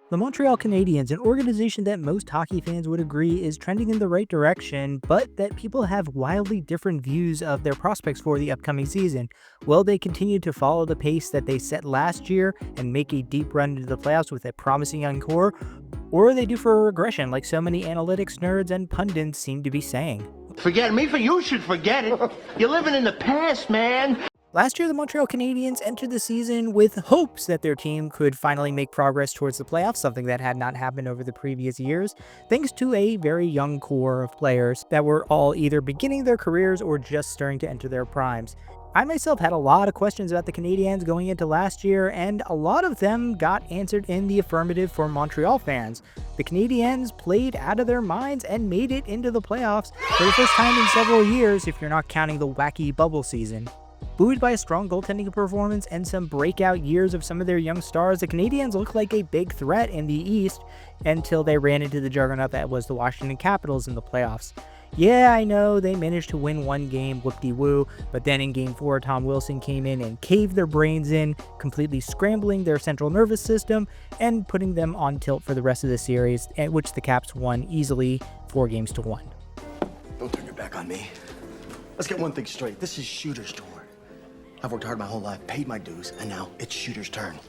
The Montreal Canadiens, an organization that most hockey fans would agree is trending in the right direction, but that people have wildly different views of their prospects for the upcoming season. Will they continue to follow the pace that they set last year and make a deep run into the playoffs with a promising young core? Or are they due for a regression like so many analytics nerds and pundits seem to be saying? Forget me, for you should forget it. You're living in the past, man. Last year, the Montreal Canadiens entered the season with hopes that their team could finally make progress towards the playoffs, something that had not happened over the previous years, thanks to a very young core of players that were all either beginning their careers or just starting to enter their primes. I myself had a lot of questions about the Canadiens going into last year, and a lot of them got answered in the affirmative for Montreal fans. The Canadiens played out of their minds and made it into the playoffs for the first time in several years, if you're not counting the wacky bubble season. Buoyed by a strong goaltending performance and some breakout years of some of their young stars, the Canadiens looked like a big threat in the East until they ran into the juggernaut that was the Washington Capitals in the playoffs. Yeah, I know they managed to win one game, whoop-de-woo, but then in Game 4, Tom Wilson came in and caved their brains in, completely scrambling their central nervous system and putting them on tilt for the rest of the series, at which the Caps won easily 4-1. Don't turn your back on me. Let's get one thing straight. This is Shooter's tour. I've worked hard my whole life, paid my dues, and now it's Shooter's turn.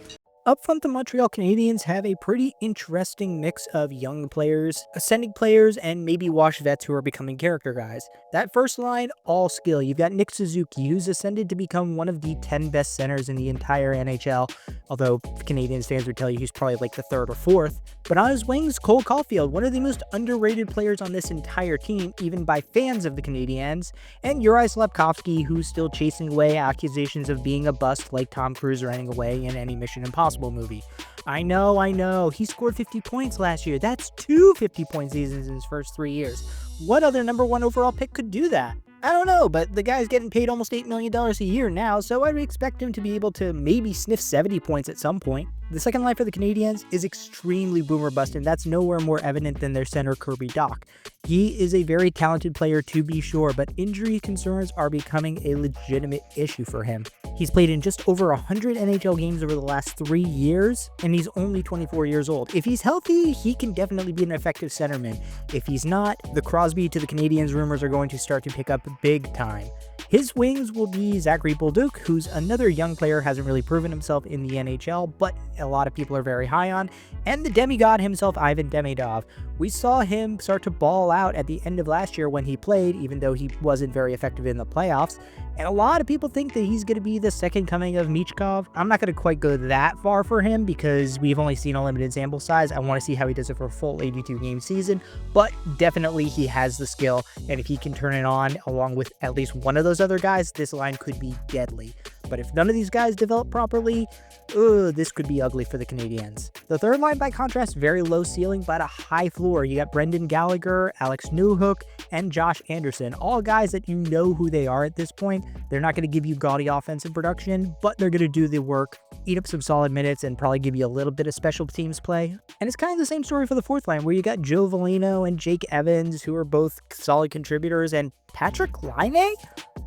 Up front, the Montreal Canadiens have a pretty interesting mix of young players, ascending players, and maybe washed vets who are becoming character guys. That first line, all skill. You've got Nick Suzuki, who's ascended to become one of the 10 best centers in the entire NHL, although Canadiens fans would tell you he's probably like the third or fourth. But on his wings, Cole Caulfield, one of the most underrated players on this entire team, even by fans of the Canadiens, and Juraj Slafkovsky, who's still chasing away accusations of being a bust like Tom Cruise running away in any Mission Impossible movie. I know, he scored 50 points last year. That's two 50-point seasons in his first 3 years. What other number one overall pick could do that? I don't know, but the guy's getting paid almost $8 million a year now, so I'd expect him to be able to maybe sniff 70 points at some point. The second line for the Canadiens is extremely boomer bust, and that's nowhere more evident than their center Kirby Dach. He is a very talented player to be sure, but injury concerns are becoming a legitimate issue for him. He's played in just over 100 NHL games over the last 3 years, and he's only 24 years old. If he's healthy, he can definitely be an effective centerman. If he's not, the Crosby to the Canadiens rumors are going to start to pick up big time. His wings will be Zachary Bolduc, who's another young player, hasn't really proven himself in the NHL, but a lot of people are very high on, and the demigod himself, Ivan Demidov. We saw him start to ball out at the end of last year when he played, even though he wasn't very effective in the playoffs, and a lot of people think that he's going to be the second coming of Michkov. I'm not going to quite go that far for him because we've only seen a limited sample size. I want to see how he does it for a full 82-game season, but definitely he has the skill, and if he can turn it on along with at least one of those other guys, this line could be deadly. But if none of these guys develop properly, this could be ugly for the Canadiens. The third line, by contrast, very low ceiling, but a high floor. You got Brendan Gallagher, Alex Newhook, and Josh Anderson, all guys that you know who they are at this point. They're not going to give you gaudy offensive production, but they're going to do the work, eat up some solid minutes, and probably give you a little bit of special teams play. And it's kind of the same story for the fourth line, where you got Joe Veleno and Jake Evans, who are both solid contributors, and Patrick Laine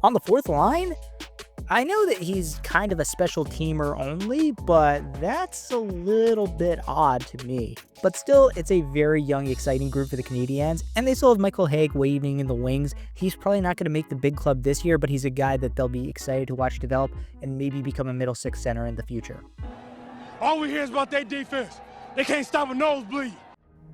on the fourth line? I know that he's kind of a special teamer only, but that's a little bit odd to me. But still, it's a very young, exciting group for the Canadiens, and they still have Michael Hague waving in the wings. He's probably not going to make the big club this year, but he's a guy that they'll be excited to watch develop and maybe become a middle six center in the future. All we hear is about their defense. They can't stop a nosebleed.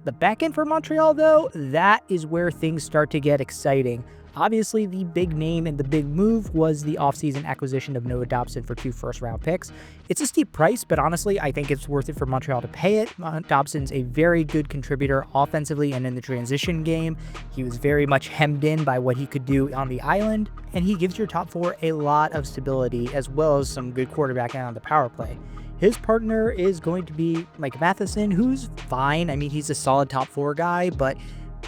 The back end for Montreal, though, that is where things start to get exciting. Obviously, the big name and the big move was the offseason acquisition of Noah Dobson for 2 first-round picks. It's a steep price, but honestly, I think it's worth it for Montreal to pay it. Dobson's a very good contributor offensively and in the transition game. He was very much hemmed in by what he could do on the island, and he gives your top four a lot of stability as well as some good quarterbacking on the power play. His partner is going to be Mike Matheson, who's fine. I mean, he's a solid top four guy, but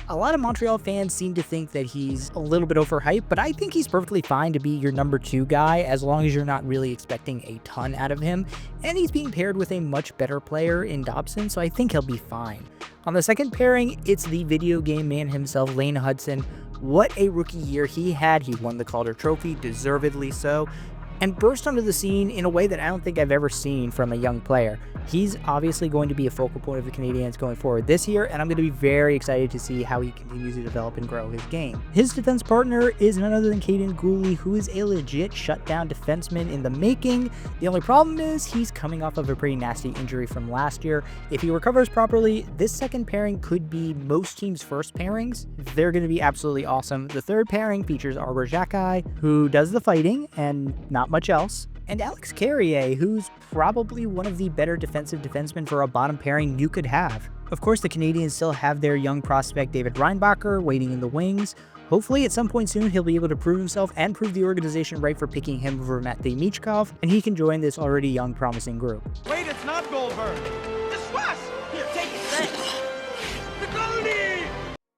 a lot of Montreal fans seem to think that he's a little bit overhyped, but I think he's perfectly fine to be your number 2 guy as long as you're not really expecting a ton out of him. And he's being paired with a much better player in Dobson, so I think he'll be fine. On the second pairing, it's the video game man himself, Lane Hudson. What a rookie year he had. He won the Calder Trophy, deservedly so. and burst onto the scene in a way that I don't think I've ever seen from a young player. He's obviously going to be a focal point of the Canadiens going forward this year, and I'm going to be very excited to see how he continues to develop and grow his game. His defense partner is none other than Caden Gooley, who is a legit shutdown defenseman in the making. The only problem is he's coming off of a pretty nasty injury from last year. If he recovers properly, this second pairing could be most teams' first pairings. They're going to be absolutely awesome. The third pairing features Arbor Xhekaj, who does the fighting and not much else, and Alex Carrier, who's probably one of the better defensive defensemen for a bottom pairing you could have. Of course, the Canadiens still have their young prospect David Reinbacher waiting in the wings. Hopefully at some point soon he'll be able to prove himself and prove the organization right for picking him over Matvei Michkov, and he can join this already young promising group. Wait, it's not Goldberg. It's Wes. Here, take it. Thanks. The goalie!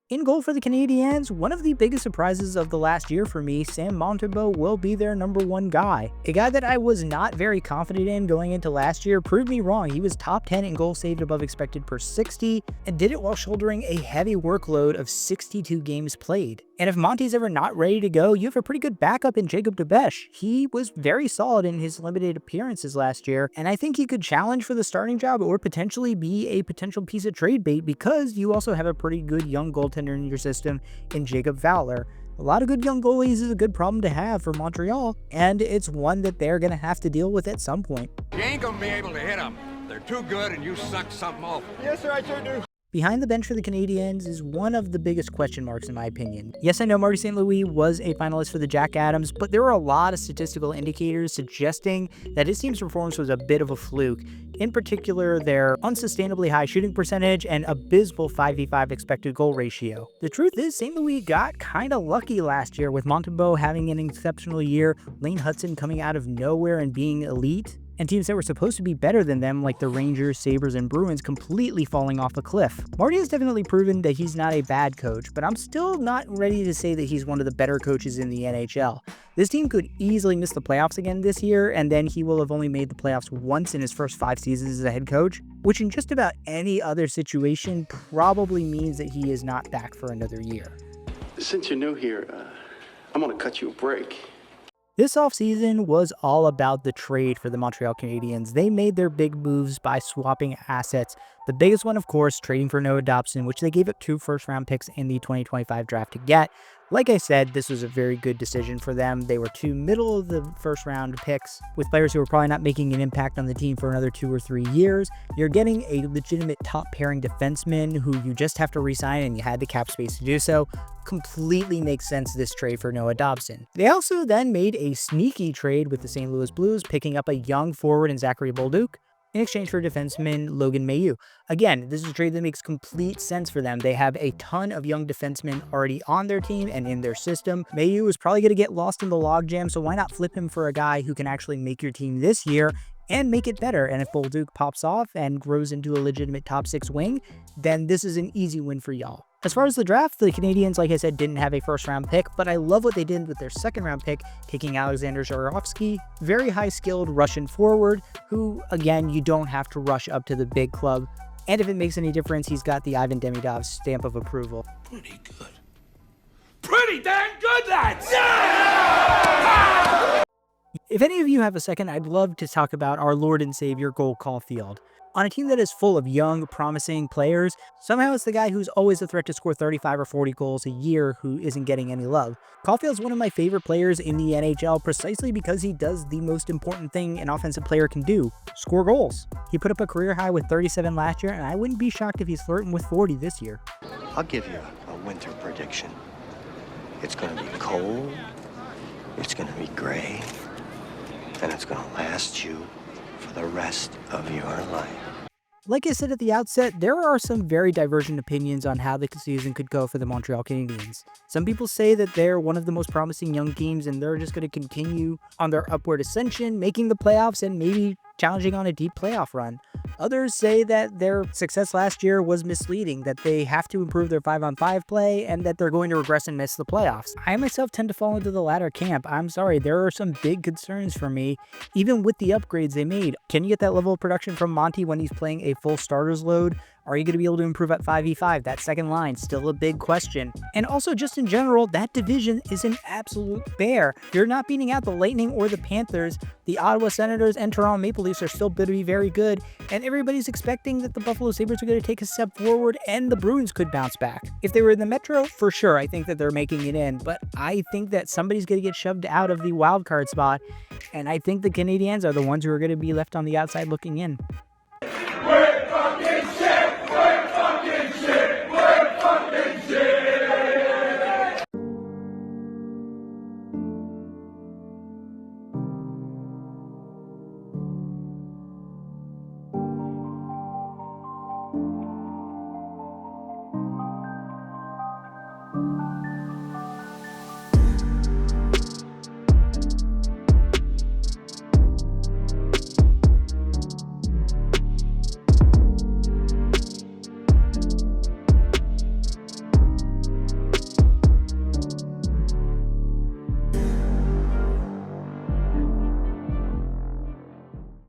In goal for the Canadiens, one of the biggest surprises of the last year for me, Sam Montembeault will be their #1 guy. A guy that I was not very confident in going into last year proved me wrong. He was top 10 in goals saved above expected per 60, and did it while shouldering a heavy workload of 62 games played. And if Monty's ever not ready to go, you have a pretty good backup in Jacob DeBesch. He was very solid in his limited appearances last year, and I think he could challenge for the starting job or potentially be a potential piece of trade bait because you also have a pretty good young goaltender in your system in Jacob Fowler. A lot of good young goalies is a good problem to have for Montreal, and it's one that they're going to have to deal with at some point. You ain't gonna be able to hit them. They're too good and you suck something awful. Yes, sir, I sure do. Behind the bench for the Canadiens is one of the biggest question marks in my opinion. Yes, I know Marty St. Louis was a finalist for the Jack Adams, but there were a lot of statistical indicators suggesting that his team's performance was a bit of a fluke. In particular, their unsustainably high shooting percentage and abysmal 5v5 expected goal ratio. The truth is, St. Louis got kinda lucky last year with Montembeault having an exceptional year, Lane Hudson coming out of nowhere and being elite, and teams that were supposed to be better than them like the Rangers, Sabres, and Bruins completely falling off a cliff. Marty has definitely proven that he's not a bad coach, but I'm still not ready to say that he's one of the better coaches in the NHL. This team could easily miss the playoffs again this year, and then he will have only made the playoffs once in his first 5 seasons as a head coach, which in just about any other situation probably means that he is not back for another year. Since you're new here, I'm gonna cut you a break. This offseason was all about the trade for the Montreal Canadiens. They made their big moves by swapping assets. The biggest one, of course, trading for Noah Dobson, which they gave up 2 first-round picks in the 2025 draft to get. Like I said, this was a very good decision for them. They were 2 middle-of-the-first-round picks with players who were probably not making an impact on the team for another 2 or 3 years. You're getting a legitimate top-pairing defenseman who you just have to re-sign, and you had the cap space to do so. Completely makes sense, this trade for Noah Dobson. They also then made a sneaky trade with the St. Louis Blues, picking up a young forward in Zachary Bolduc in exchange for defenseman Logan Mailloux. Again, this is a trade that makes complete sense for them. They have a ton of young defensemen already on their team and in their system. Mailloux is probably going to get lost in the logjam, so why not flip him for a guy who can actually make your team this year and make it better? And if Bolduc pops off and grows into a legitimate top 6 wing, then this is an easy win for y'all. As far as the draft, the Canadiens, like I said, didn't have a first-round pick, but I love what they did with their second-round pick, taking Alexander Zharovsky, very high-skilled Russian forward, who, again, you don't have to rush up to the big club. And if it makes any difference, he's got the Ivan Demidov stamp of approval. Pretty good. Pretty damn good, lads! Yeah! If any of you have a second, I'd love to talk about our Lord and Savior Cole Caulfield. On a team that is full of young, promising players, somehow it's the guy who's always a threat to score 35 or 40 goals a year who isn't getting any love. Caulfield's one of my favorite players in the NHL precisely because he does the most important thing an offensive player can do: score goals. He put up a career high with 37 last year, and I wouldn't be shocked if he's flirting with 40 this year. I'll give you a winter prediction. It's gonna be cold, it's gonna be gray, and it's gonna last you for the rest of your life. Like I said at the outset, there are some very divergent opinions on how the season could go for the Montreal Canadiens. Some people say that they're one of the most promising young teams and they're just going to continue on their upward ascension, making the playoffs and maybe challenging on a deep playoff run. Others say that their success last year was misleading, that they have to improve their 5-on-5 play, and that they're going to regress and miss the playoffs. I myself tend to fall into the latter camp. I'm sorry, there are some big concerns for me, even with the upgrades they made. Can you get that level of production from Monty when he's playing a full starters load Are you going to be able to improve at 5v5? That second line, still a big question. And also, just in general, that division is an absolute bear. You're not beating out the Lightning or the Panthers. The Ottawa Senators and Toronto Maple Leafs are still going to be very good, and everybody's expecting that the Buffalo Sabres are going to take a step forward and the Bruins could bounce back. If they were in the Metro, for sure, I think that they're making it in, but I think that somebody's going to get shoved out of the wild card spot, and I think the Canadiens are the ones who are going to be left on the outside looking in.